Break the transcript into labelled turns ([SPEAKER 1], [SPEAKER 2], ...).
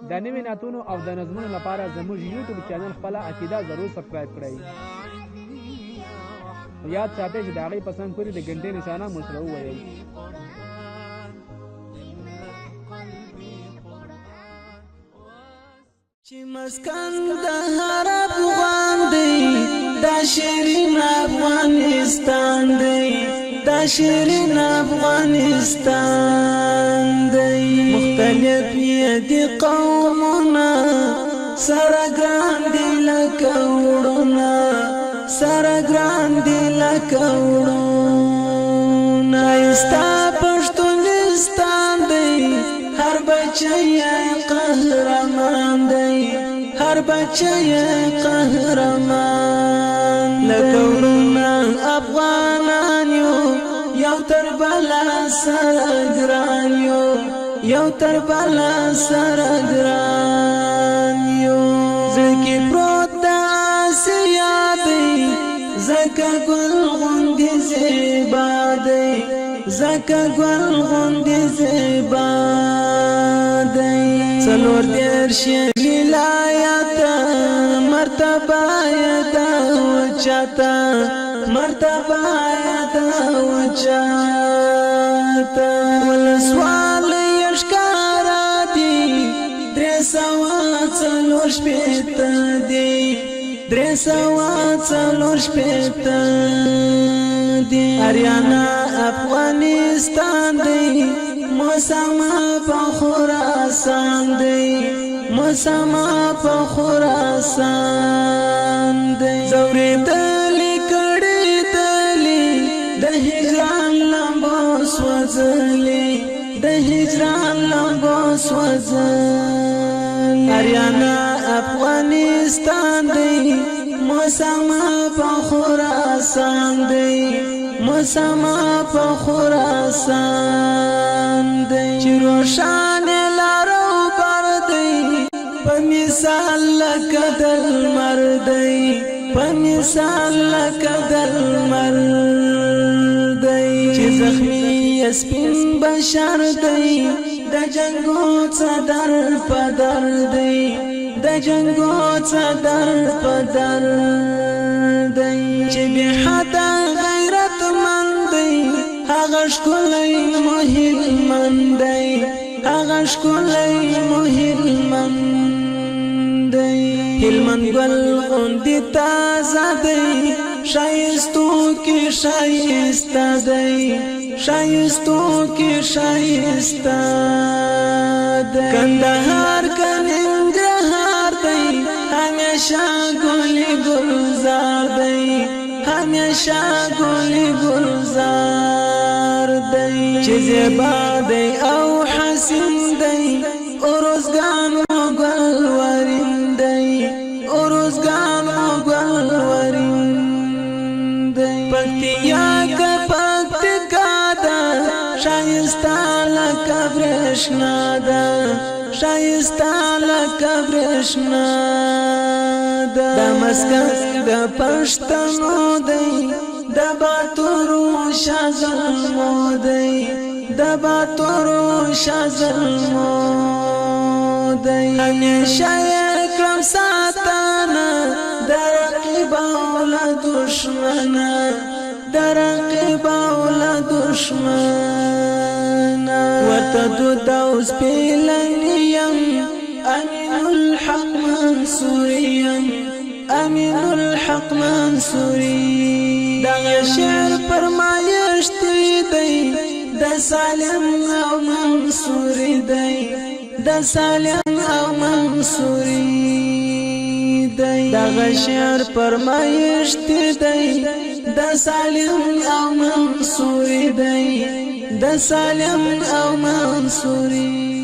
[SPEAKER 1] د نوي نعتونو او د نظمونو لپاره زموږ یوټیوب چینل خپل عقیده ضرور سبسکرایب کړئ. یاد ساتئ چې د هغې په څنګ پورې د ګنټې نشانه مو سره وویل.
[SPEAKER 2] چې مسکن د هر افغان دی دا شیرین افغانستان دی دا شیرین افغانستان دی مختلف دي قومنا سره ګران دي لکه وړونه سره ګران دي لکه وړونه ستا پښتونستان دی هر بچی قهرمان دی هر بچی قهرمان لکه وړونه افغانان یو تر بلا سره ګران یو تر بلا سره ګران زړه پروت د آسیا دی زکه ګل غوندې زیبا دی زکه ګل غوندې زیبا دی څلور دېرش ولایت مرتبه یې ده اوچته مرتبه یې ده اوچته ولسوالۍ یې ښکاره دي 340 شپېته دي 340 شپېته دي اریانا افغانستان دی مسما په خراسان دی مسما په خراسان دی زوري دلی کړي دلی د هجران لمبو سوځلي د هجران لمبو سوځلي اریانا افغانستان دی مسما په خراسان دی مسما په خراسان دی چې روشان لارو بر دی په مثال لکه د لمر دی په مثال لکه د لمر دی چې زخمي سپین بشر دی د جنگو څدر په در دی د جنگو څدر په در دی چې به حدا غیرت مند دی هغه ښکلی مهلمند دی هغه ښکلی مهلمند دی هلمند ګل غوندې تازه دی ښایستو کې ښایسته دی ښایستو کې ښایسته دی کندهار که ننګرهار دی همیشه ګلې ګلزار دی همیشه ګلې ګلزار دی چې زیبا دی او حسین دی ارزګانو ګل ورین دی ارزګانو ګل ورین دی پکتیا که پکتیکا ده ښایسته لکه برېښنا ده ښایسته لکه برېښنا ده د مسکن د پښتنو دی د باتورو شازلمو دی د باتورو شازلمو دی همیشه یې کړم ساتنه د رقیب او له دشمنه د رقیب او له دشمنه ورته دود او سپېلنی یم امین الحق منصوري یم امین الحق منصوري دغه شعر فرمایشت دی د سالم او منصوري دی د سالم او منصوري دی دغه شعر فرمایشت دی د سالم او منصوري دی د سالم او منصوري